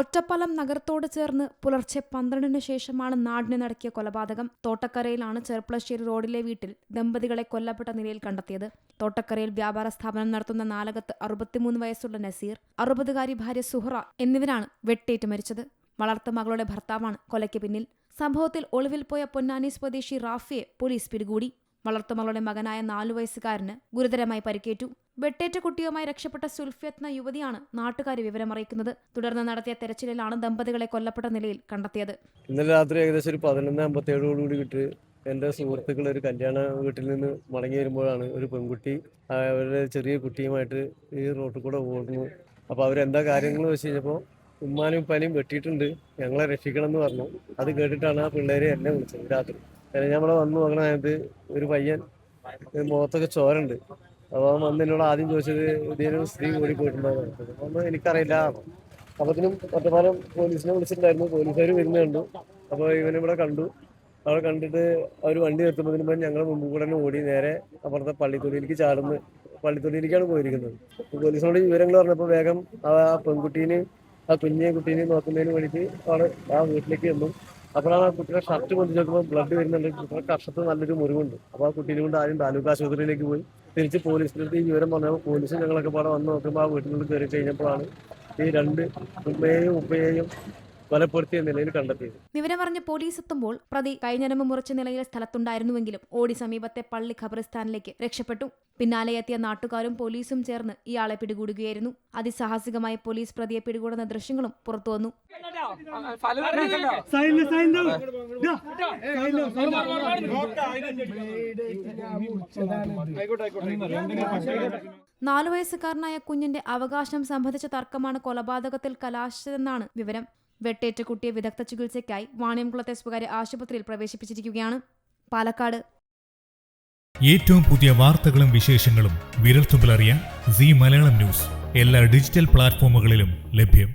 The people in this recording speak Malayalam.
ഒറ്റപ്പാലം നഗരത്തോട് ചേർന്ന് പുലർച്ചെ 12-ന് ശേഷമാണ് നാടിനെ നടുക്കിയ കൊലപാതകം. തോട്ടക്കരയിലാണ് ചെർപ്പളശ്ശേരി റോഡിലെ വീട്ടിൽ ദമ്പതികളെ കൊല്ലപ്പെട്ട നിലയിൽ കണ്ടെത്തിയത്. തോട്ടക്കരയിൽ വ്യാപാര സ്ഥാപനം നടത്തുന്ന നാലകത്ത് 63 വയസ്സുള്ള നസീർ, 60-കാരി ഭാര്യ സുഹറ എന്നിവരാണ് വെട്ടേറ്റ് മരിച്ചത്. വളർത്ത മകളുടെ ഭർത്താവാണ് കൊലയ്ക്ക് പിന്നിൽ. സംഭവത്തിൽ ഒളിവിൽ പോയ പൊന്നാനി സ്വദേശി റാഫിയെ പോലീസ് പിടികൂടി. വളർത്തുമകളുടെ മകനായ 4 വയസ്സുകാരന് ഗുരുതരമായി പരിക്കേറ്റു. വെട്ടേറ്റ കുട്ടിയുമായി രക്ഷപ്പെട്ട സുൽഫിയത്ത് എന്ന യുവതിയാണ് നാട്ടുകാരെ വിവരമറിയിക്കുന്നത്. തുടർന്ന് നടത്തിയ തെരച്ചിലിലാണ് ദമ്പതികളെ കൊല്ലപ്പെട്ട നിലയിൽ കണ്ടെത്തിയത്. ഇന്നലെ രാത്രി ഏകദേശം ഒരു 11:57 വിട്ട് എൻ്റെ സുഹൃത്തുക്കൾ ഒരു കല്യാണ വീട്ടിൽ നിന്ന് മടങ്ങി വരുമ്പോഴാണ് ഒരു പെൺകുട്ടി അവരുടെ ചെറിയ കുട്ടിയുമായിട്ട് ഈ റോഡിൽ കൂടെ ഓടുന്നു. അപ്പോൾ അവരെന്താ കാര്യങ്ങൾ വെച്ച് കഴിഞ്ഞപ്പോൾ ഉമ്മാനും ഉപ്പാനും വെട്ടിയിട്ടുണ്ട്, ഞങ്ങളെ രക്ഷിക്കണം എന്ന് പറഞ്ഞു. അത് കേട്ടിട്ടാണ് ആ പിള്ളേരെ എന്നെ വിളിച്ചത് രാത്രി. ഞമ്മളെ വന്നു നോക്കണത് ഒരു പയ്യൻ മുഖത്തൊക്കെ ചോരുണ്ട്. അപ്പോൾ അവൻ വന്ന് എന്നോട് ആദ്യം ചോദിച്ചത് ഇതേലും സ്ത്രീ ഓടി പോയിട്ടുണ്ടാകും. അതൊന്നും എനിക്കറിയില്ല. അപ്പത്തിനും ഒറ്റപ്പാലം പോലീസിനെ വിളിച്ചിട്ടുണ്ടായിരുന്നു. പോലീസുകാർ വരുന്നുണ്ട്. അപ്പോൾ ഇവനിവിടെ കണ്ടു. അവിടെ കണ്ടിട്ട് അവർ വണ്ടി നിർത്തുമ്പോൾ ഞങ്ങൾ മുമ്പ് കൂടെ തന്നെ ഓടി നേരെ അപ്പുറത്തെ പള്ളിത്തൊടിയിലേക്കാണ് പോയിരിക്കുന്നത്. പോലീസിനോട് വിവരങ്ങൾ പറഞ്ഞപ്പോൾ വേഗം ആ പെൺകുട്ടീനെ ആ കുഞ്ഞെ കുട്ടീനെ നോക്കുന്നതിന് വേണ്ടിയിട്ട് അവിടെ ആ വീട്ടിലേക്ക് വന്നു. അപ്പോഴാണ് ആ കുട്ടിയുടെ ഷർട്ട് പൊന്തി നോക്കുമ്പോൾ ബ്ലഡ് വരുന്നുണ്ട്. കുട്ടിയുടെ കർഷത്ത് നല്ലൊരു മുറിവുണ്ട്. അപ്പോൾ ആ കുട്ടീനെ കൊണ്ട് ആദ്യം താലൂക്ക് ആശുപത്രിയിലേക്ക് പോയി തിരിച്ച് പോലീസിൻ്റെ ഈ വിവരം പറഞ്ഞപ്പോൾ പോലീസും ഞങ്ങളൊക്കെ പാടെ വന്ന് നോക്കുമ്പോൾ ആ വീട്ടിനുള്ളിൽ കയറി കഴിഞ്ഞപ്പോഴാണ് ഈ 2 ഉമ്മയെയും ഉപ്പയെയും കൊലപ്പെടുത്തിയ നിലയിൽ കണ്ടെത്തിയത്. വിവരമറിഞ്ഞ് പോലീസ് എത്തുമ്പോൾ പ്രതി കൈഞ്ഞരമ്പ് മുറിച്ച നിലയിൽ സ്ഥലത്തുണ്ടായിരുന്നുവെങ്കിലും ഓടി സമീപത്തെ പള്ളി ഖബറിസ്ഥാനിലേക്ക് രക്ഷപ്പെട്ടു. പിന്നാലെ എത്തിയ നാട്ടുകാരും പോലീസും ചേർന്ന് ഇയാളെ പിടികൂടുകയായിരുന്നു. അതിസാഹസികമായി പോലീസ് പ്രതിയെ പിടികൂടുന്ന ദൃശ്യങ്ങളും പുറത്തുവന്നു. 4 വയസ്സുകാരനായ കുഞ്ഞിന്റെ അവകാശം സംബന്ധിച്ച തർക്കമാണ് കൊലപാതകത്തിൽ കലാശിച്ചതെന്നാണ് വിവരം. വെട്ടേറ്റ കുട്ടിയെ വിദഗ്ധ ചികിത്സയ്ക്കായി വാണിയംകുളത്തെ സ്വകാര്യ ആശുപത്രിയിൽ പ്രവേശിപ്പിച്ചിരിക്കുകയാണ്. പാലക്കാട് ഏറ്റവും പുതിയ വാർത്തകളും വിശേഷങ്ങളും വിരൽത്തുമ്പിലറിയാൻ സീ മലയാളം ന്യൂസ് എല്ലാ ഡിജിറ്റൽ പ്ലാറ്റ്ഫോമുകളിലും ലഭ്യം.